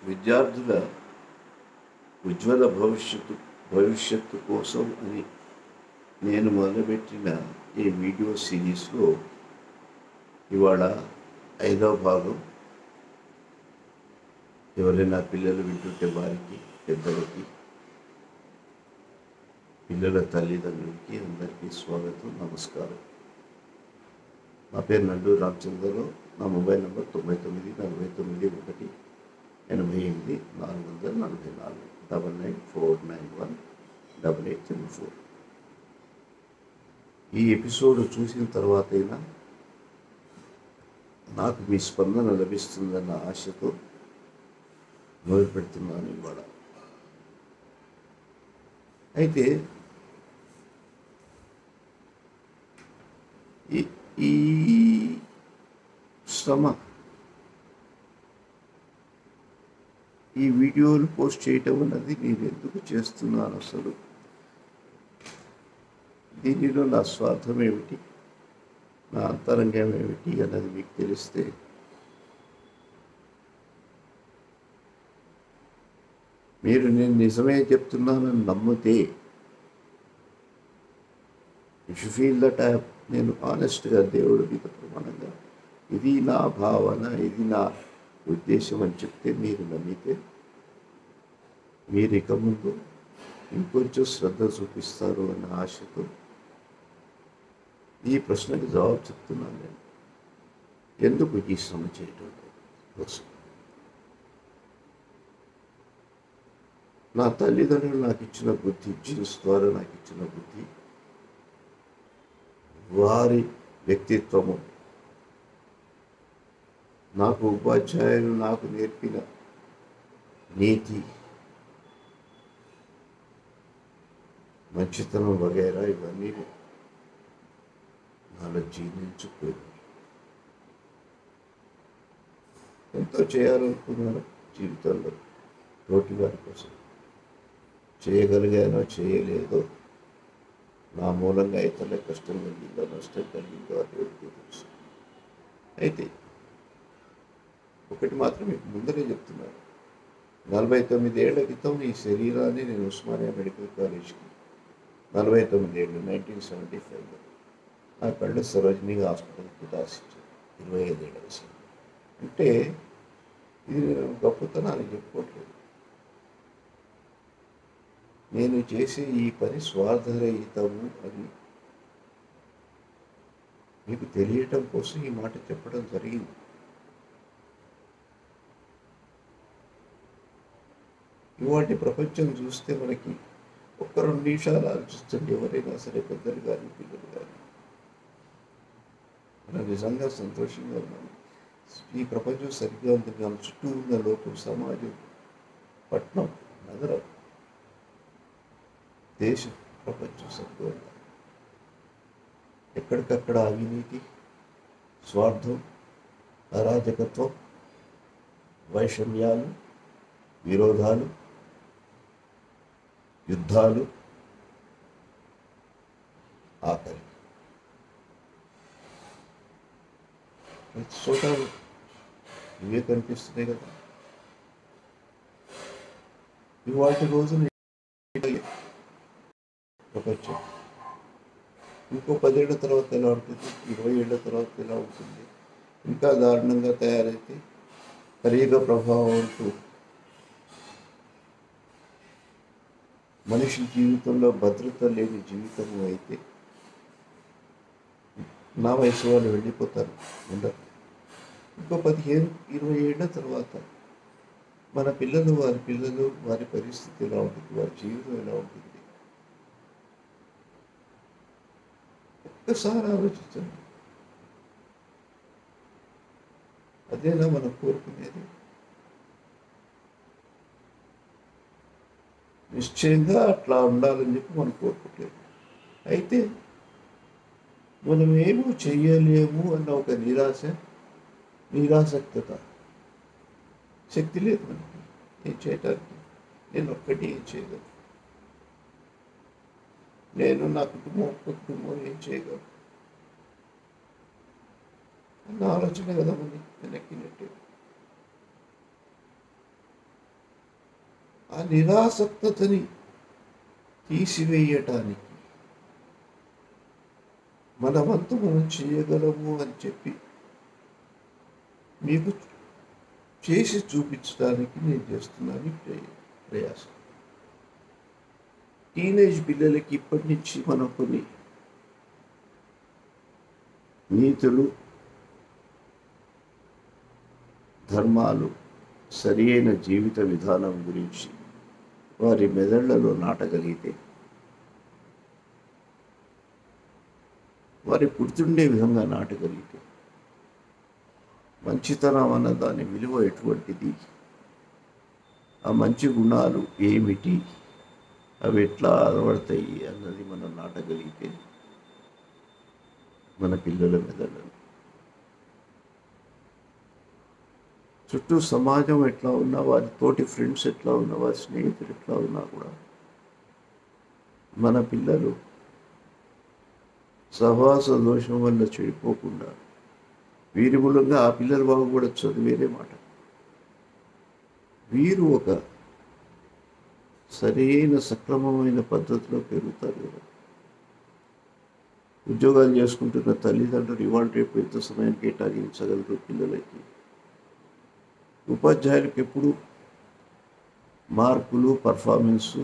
విద్యార్థుల ఉజ్వల భవిష్యత్తు కోసం అని నేను మొదలుపెట్టిన ఈ వీడియో సిరీస్లో ఇవాళ 5వ భాగం. ఎవరైనా పిల్లలు వింటుంటే వారికి, పెద్దలకి, పిల్లల తల్లిదండ్రులకి అందరికీ స్వాగతం, నమస్కారం. నా పేరు నండూరు రామచంద్రరావు. నా మొబైల్ నంబర్ 9949918844 994918918834. ఈ ఎపిసోడ్ చూసిన తర్వాతైనా నాకు మీ స్పందన లభిస్తుందన్న ఆశతో మొదలు పెడుతున్నాను ఇవాళ. అయితే ఈ శ్రమ, ఈ వీడియోలు పోస్ట్ చేయటం అన్నది నేను ఎందుకు చేస్తున్నాను, అసలు దీనిలో నా స్వార్థం ఏమిటి, నా అంతరంగం ఏమిటి అన్నది మీకు తెలిస్తే మీరు నేను నిజమే చెప్తున్నానని నమ్మితే, ఇఫ్ యు ఫీల్ దట్ నేను ఆనెస్ట్గా దేవుడి మీద ప్రమాణంగా ఇది నా భావన, ఇది నా ఉద్దేశం అని చెప్తే, మీరు నమ్మితే మీరు ఇక ముందు ఇంకొంచెం శ్రద్ధ చూపిస్తారు అన్న ఆశతో ఈ ప్రశ్నకి జవాబు చెప్తున్నాను. నేను ఎందుకు ఈ శ్రమ చేయటం కోసం, నా తల్లిదండ్రులు నాకు ఇచ్చిన బుద్ధి, జీన్స్ ద్వారా నాకు ఇచ్చిన బుద్ధి, వారి వ్యక్తిత్వము, నాకు ఉపాధ్యాయులు నాకు నేర్పిన నీతి, మంచితనం వగైరా ఇవన్నీ నాలో జీర్ణించుకుపోయింది. ఎంతో చేయాలనుకున్నాను జీవితంలో, తోటి వారి కోసం. చేయగలిగానో చేయలేదో, నా మూలంగా ఇతరుల కష్టం కలిగిందో నష్టం కలిగిందో అది ఎవరికి తెలుసు. అయితే ఒకటి మాత్రం మీకు ముందరే చెప్తున్నాను, 49 ఏళ్ల క్రితం ఈ శరీరాన్ని నేను ఉస్మానియా మెడికల్ కాలేజ్కి 49 ఏళ్ళు 1975లో నా కళ్ళు సరోజిని హాస్పిటల్కి రాసిచ్చాను. 25 ఏళ్ళ వయసు. అంటే ఇది నేను గొప్పతనాన్ని చెప్పుకోవట్లేదు. నేను చేసే ఈ పని స్వార్థరహితము అని మీకు తెలియటం కోసం ఈ మాట చెప్పడం జరిగింది. ఇవాటి ప్రపంచం చూస్తే మనకి ఒక్క 2 నిమిషాలు ఆలోచించండి. ఎవరైనా సరే, పెద్దలు కానీ పిల్లలు కానీ, మనం నిజంగా సంతోషంగా ఉన్నాము. ఈ ప్రపంచం సరిగ్గా ఉంది. మన చుట్టూ ఉన్న లోకం, సమాజం, పట్టణం, నగరం, దేశం, ప్రపంచం సరిగ్గా ఉంది. ఎక్కడికక్కడ అవినీతి, స్వార్థం, అరాజకత్వం, వైషమ్యాలు, విరోధాలు, యుద్ధాలు, ఆకలి. ప్రతి చోట ఇవే కనిపిస్తున్నాయి కదా. ఇవాటి రోజున ప్రపంచం ఇంకో 10 ఏళ్ల తర్వాత ఎలా ఉంటుంది, 20 ఏళ్ల తర్వాత ఎలా ఉంటుంది, ఇంకా దారుణంగా తయారైతే, కలియుగ ప్రభావం అంటూ మనిషి జీవితంలో భద్రత లేని జీవితము అయితే, నా వయసు వాళ్ళు వెళ్ళిపోతారు, ఉండరు. ఇంకో 15-20 ఏళ్ల తర్వాత మన పిల్లలు, వారి పరిస్థితి ఎలా ఉంటుంది, వారి జీవితం ఎలా ఉంటుంది, ఒక్కసారి ఆలోచించండి. అదేనా మనం కోరుకునేది? నిశ్చయంగా అట్లా ఉండాలని చెప్పి మనం కోరుకోలేదు. అయితే మనం ఏమో చెయ్యలేము అన్న ఒక నిరాసక్తత, శక్తి లేదు మనకి ఏం చేయటానికి. నేను ఒక్కటి ఏం చేయగలను, నేను నా కుటుంబం ఏం చేయగలను అన్న ఆలోచన కదా మనకి వెనక్కి నెట్టేది. ఆ నిరాసక్తతని తీసివేయటానికి మన వంతు మనం చేయగలము అని చెప్పి మీకు చేసి చూపించడానికి నేను చేస్తున్నాను ప్రయాసం. టీనేజ్ పిల్లలకి ఇప్పటి నుంచి మనం కొన్ని నీతులు, ధర్మాలు, సరి అయిన జీవిత విధానం గురించి వారి మెదళ్లలో నాటగలిగితే, వారి గుర్తుండే విధంగా నాటగలిగితే, మంచితనం అన్న దాని విలువ ఎటువంటిది, ఆ మంచి గుణాలు ఏమిటి, అవి ఎట్లా అలవడతాయి అన్నది మనం నాటగలిగితే మన పిల్లల మెదళ్ళలో చుట్టూ సమాజం ఎట్లా ఉన్నా, వారి తోటి ఫ్రెండ్స్ ఎట్లా ఉన్నా, వారి స్నేహితులు ఎట్లా ఉన్నా కూడా మన పిల్లలు సహవాస దోషం వల్ల చెడిపోకుండా వీరి మూలంగా ఆ పిల్లలు బాగుపడచ్చు, అది వేరే మాట. వీరు ఒక సరైన సక్రమమైన పద్ధతిలో పెరుగుతారు కదా. ఉద్యోగాలు చేసుకుంటున్న తల్లిదండ్రులు ఇవాళ రేపు ఎంత సమయం కేటాయించగలరు పిల్లలకి? ఉపాధ్యాయులకు ఎప్పుడు మార్కులు, పర్ఫార్మెన్సు,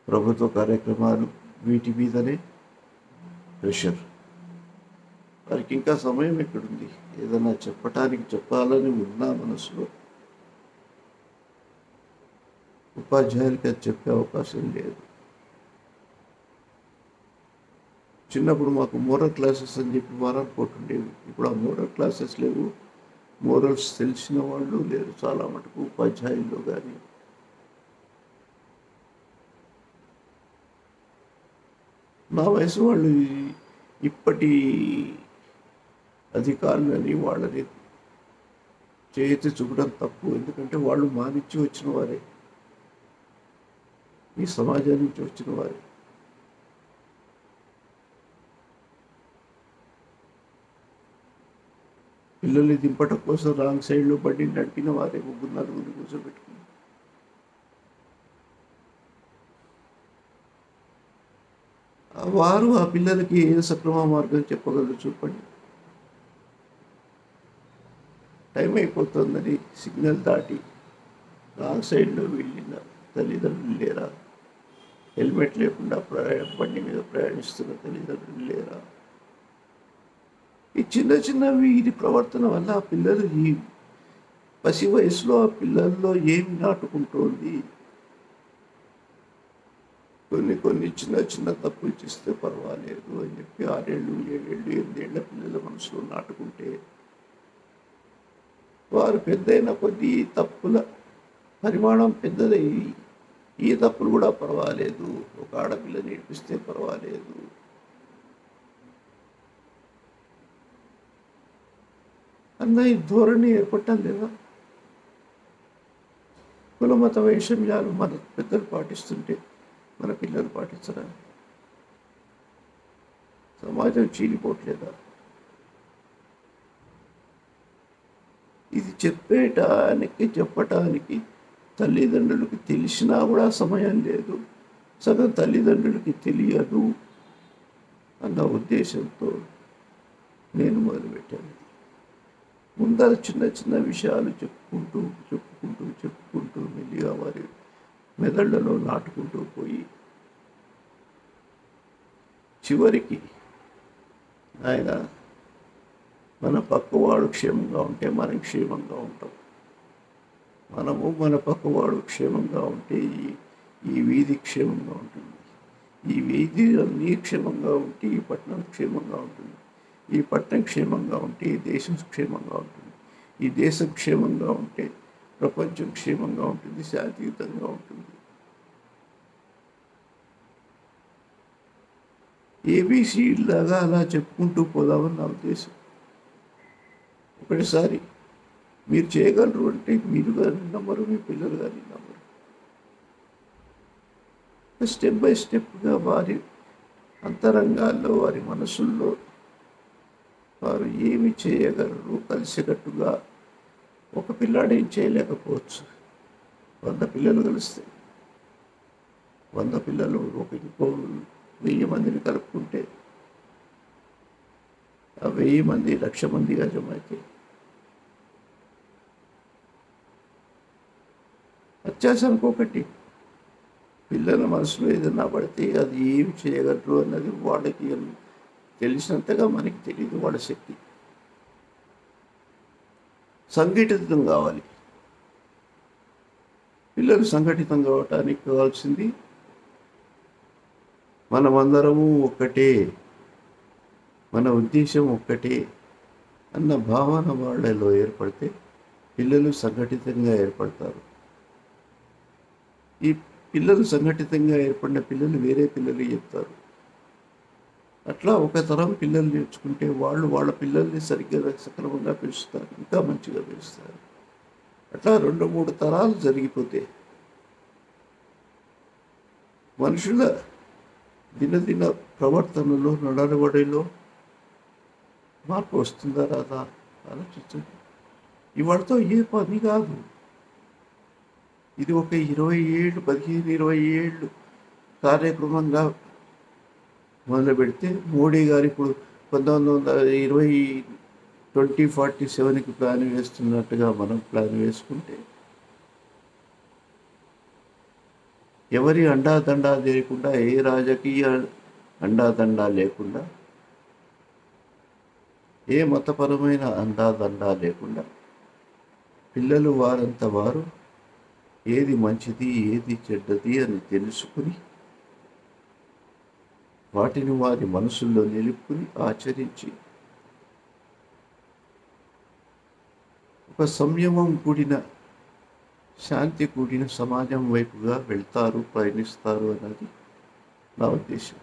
ప్రభుత్వ కార్యక్రమాలు, వీటి మీదనే ప్రెషర్. వారికి ఇంకా సమయం ఎక్కడుంది? ఏదైనా చెప్పాలని ఉన్నా మనసులో ఉపాధ్యాయులకి అది చెప్పే అవకాశం లేదు. చిన్నప్పుడు మాకు మోరల్ క్లాసెస్ అని చెప్పి వారానికి ఒకటి ఉండేవి. ఇప్పుడు ఆ మోరల్ క్లాసెస్ లేవు, మోరల్స్ తెలిసిన వాళ్ళు లేరు చాలా మటుకు ఉపాధ్యాయుల్లో. కానీ నా వయసు వాళ్ళు ఇప్పటి అధికారులని వాళ్ళని చేతి చూపడం తప్పు. ఎందుకంటే వాళ్ళు మా నుంచి వచ్చిన వారే, ఈ సమాజం నుంచి వచ్చిన వారే. పిల్లల్ని దింపటం కోసం రాంగ్ సైడ్లో బండి నడిపిన వారే, 3-4 కూర్చోబెట్టుకుని. వారు ఆ పిల్లలకి ఏ సక్రమ మార్గం చెప్పగలరు చెప్పండి? టైం అయిపోతుందని సిగ్నల్ దాటి రాంగ్ సైడ్లో వెళ్ళిన తల్లిదండ్రులు లేరా? హెల్మెట్ లేకుండా బండి మీద ప్రయాణిస్తున్న తల్లిదండ్రులు లేరా? ఈ చిన్న వీరి ప్రవర్తన వల్ల ఆ పిల్లలు, ఈ పసి వయసులో ఆ పిల్లల్లో ఏమి నాటుకుంటోంది? కొన్ని చిన్న తప్పులు చేస్తే పర్వాలేదు అని చెప్పి 6 ఏళ్ళు, 7 ఏళ్ళు, 8 ఏళ్ల పిల్లల మనసులో నాటుకుంటే, వారు పెద్దయిన కొద్దీ తప్పుల పరిమాణం పెద్దదై, ఈ తప్పులు కూడా పర్వాలేదు, ఒక ఆడపిల్ల నేర్పిస్తే పర్వాలేదు అన్న ఈ ధోరణి ఏర్పడటం లేదా? కులమత వైషమ్యాలు మన పెద్దలు పాటిస్తుంటే మన పిల్లలు పాటించరా? సమాజం చీలిపోవట్లేదా? ఇది చెప్పటానికి తల్లిదండ్రులకి తెలిసినా కూడా సమయం లేదు, సగం తల్లిదండ్రులకి తెలియదు అన్న ఉద్దేశంతో నేను మొదలుపెట్టాను. ముందర చిన్న విషయాలు చెప్పుకుంటూ మెల్లిగా వారి మెదళ్లలో నాటుకుంటూ పోయి చివరికి ఆయన మన పక్కవాడు క్షేమంగా ఉంటే మనం క్షేమంగా ఉంటాం. మనము మన పక్కవాడు క్షేమంగా ఉంటే ఈ వీధి క్షేమంగా ఉంటుంది. ఈ వీధి అన్నీ క్షేమంగా ఉంటే ఈ పట్టణం క్షేమంగా ఉంటుంది. ఈ పట్టణం క్షేమంగా ఉంటే ఈ దేశం క్షేమంగా ఉంటుంది. ఈ దేశం క్షేమంగా ఉంటే ప్రపంచం క్షేమంగా ఉంటుంది, శాంతియుతంగా ఉంటుంది. ఏబీసీ లాగా అలా చెప్పుకుంటూ పోదామని నా ఉద్దేశం. ఒకటిసారి మీరు చేయగలరు అంటే మీరు కానీ నమ్మరు, మీ పిల్లలు కానీ నమ్మరు. స్టెప్ బై స్టెప్గా వారి అంతరంగాల్లో, వారి మనసుల్లో వారు ఏమి చేయగలరు కలిసికట్టుగా. ఒక పిల్లాడు ఏం చేయలేకపోవచ్చు, 100 పిల్లలు కలిస్తే 100 పిల్లలు ఇంకో 1000 మందిని కలుపుకుంటే ఆ 1000 మంది 1,00,000 మందిగా జమ అయితే అత్యాశానికి ఒకటి పిల్లల మనసులో ఏదైనా పడితే అది ఏమి చేయగలరు అన్నది వాళ్ళకి తెలిసినంతగా మనకి తెలియదు. వాళ్ళ శక్తి సంఘటితం కావాలి. పిల్లలు సంఘటితం కావటానికి కావాల్సింది మనమందరము ఒక్కటే, మన ఉద్దేశం ఒక్కటే అన్న భావన వాళ్ళలో ఏర్పడితే పిల్లలు సంఘటితంగా ఏర్పడతారు. ఈ పిల్లలు సంఘటితంగా ఏర్పడిన పిల్లలు వేరే పిల్లలు చెప్తారు. అట్లా ఒక తరం పిల్లలు నేర్చుకుంటే వాళ్ళు వాళ్ళ పిల్లల్ని సరిగ్గా సక్రమంగా పెంచుతారు, ఇంకా మంచిగా పెంచుతారు. అట్లా 2-3 తరాలు జరిగిపోతే మనుషుల దినదిన ప్రవర్తనలో నడవడిలో మార్పు వస్తుందా రాదా ఆలోచించండి. ఇవాళతో ఏ పని కాదు. ఇది ఒక 20 ఏళ్ళు 15-20 ఏళ్ళు కార్యక్రమంగా మొదలు పెడితే మోడీ గారు ఇప్పుడు 1920 2047కి ప్లాన్ వేస్తున్నట్టుగా మనం ప్లాన్ వేసుకుంటే ఎవరి అండాదండా లేకుండా, ఏ రాజకీయ అండాదండా లేకుండా, ఏ మతపరమైన అండాదండా లేకుండా పిల్లలు వారంత వారు ఏది మంచిది ఏది చెడ్డది అని తెలుసుకుని వాటిని వారి మనసుల్లో నిలుపుకుని ఆచరించి ఒక సంయమం కూడిన శాంతి కూడిన సమాజం వైపుగా వెళ్తారు, ప్రయాణిస్తారు అన్నది నా ఉద్దేశం.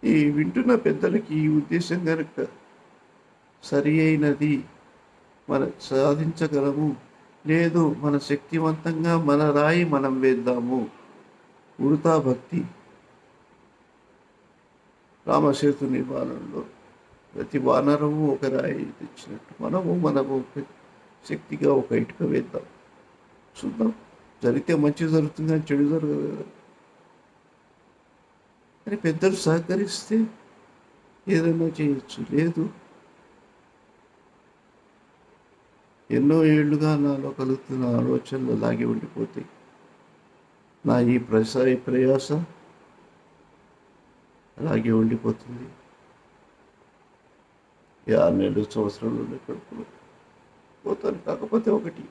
ఈ వింటున్న పెద్దలకి ఈ ఉద్దేశం కనుక సరి అయినది, మనం సాధించగలము, లేదు మన శక్తివంతంగా మన రాయి మనం వేద్దాము, ఉడతా భక్తి రామసేతు నిర్మాణంలో ప్రతి వానరము ఒక రాయి తెచ్చినట్టు మనము శక్తిగా ఒక ఇటుక వేద్దాం, చూద్దాం. జరిగితే మంచి జరుగుతుంది అని చెడు జరగదు కదా అని పెద్దలు సహకరిస్తే ఏదైనా చేయొచ్చు. లేదు, ఎన్నో ఏళ్లుగా నాలో కలుగుతున్న ఆలోచనలు లాగి ఉండిపోతాయి. నా ఈ ప్రయాస అలాగే ఉండిపోతుంది. 6 నెలలు సంవత్సరంలో కడుపులో పోతాను. కాకపోతే ఒకటి,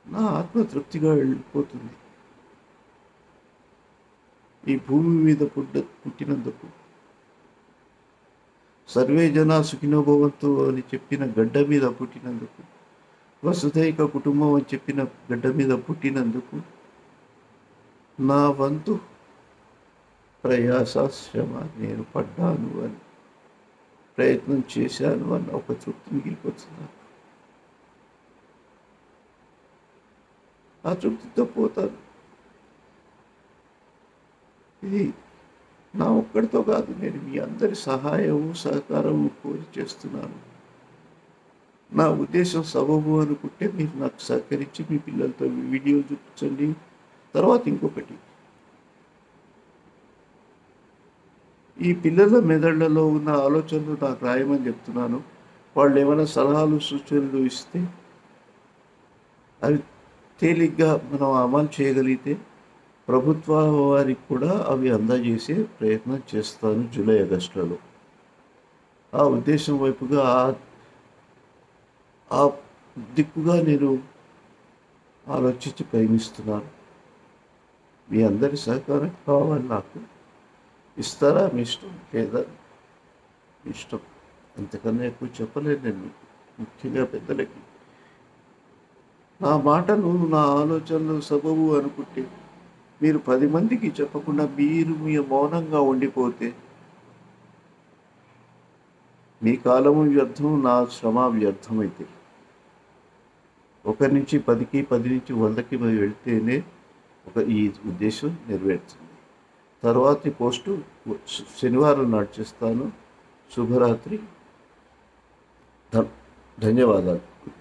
నా ఆత్మ తృప్తిగా వెళ్ళిపోతుంది. ఈ భూమి మీద పుట్టినందుకు, సర్వే జనా సుఖినో భవంతు అని చెప్పిన గడ్డ మీద పుట్టినందుకు, వసుధైక కుటుంబం అని చెప్పిన గడ్డ మీద పుట్టినందుకు నా వంతు ప్రయాస శ్రమ నేను పడ్డాను అని, ప్రయత్నం చేశాను అన్న ఒక తృప్తి మిగిలిపోతుంది. ఆ తృప్తితో పోతాను. ఇది నా ఒక్కడితో కాదు, నేను మీ అందరి సహాయము సహకారము కోరి చేస్తున్నాను. నా ఉద్దేశం సబబు అనుకుంటే మీరు నాకు సహకరించి మీ పిల్లలతో వీడియోలు చూపించండి. తర్వాత ఇంకొకటి, ఈ పిల్లల మెదళ్లలో ఉన్న ఆలోచనలు నాకు రాయమని చెప్తున్నాను. వాళ్ళు ఏమైనా సలహాలు సూచనలు ఇస్తే అవి తేలిగ్గా మనం అమలు చేయగలిగితే ప్రభుత్వాల వారికి కూడా అవి అందజేసే ప్రయత్నం చేస్తాను జూలై ఆగస్టులలో. ఆ ఉద్దేశం వైపుగా ఆ దిక్కుగా నేను ఆలోచించి ప్రయత్నిస్తున్నాను. మీ అందరి సహకారం కావాలి నాకు. ఇస్తారా మీ ఇష్టం, లేదా మీ ఇష్టం. అంతకన్నా ఎక్కువ చెప్పలేను నేను. ముఖ్యంగా పెద్దలకి నా మాటలు నా ఆలోచనలు సబబు అనుకుంటే మీరు 10 మందికి చెప్పకుండా మీరు మీ మౌనంగా ఉండిపోతే మీ కాలము వ్యర్థం, నా శ్రమ వ్యర్థమైతే. 1 నుంచి 10కి 10 నుంచి 100కి మరి వెళ్తేనే ఈ ఉద్దేశం నెరవేరుతుంది. తర్వాతి పోస్టు శనివారం నాడు చేస్తాను. శుభరాత్రి. ధన్యవాదాలు.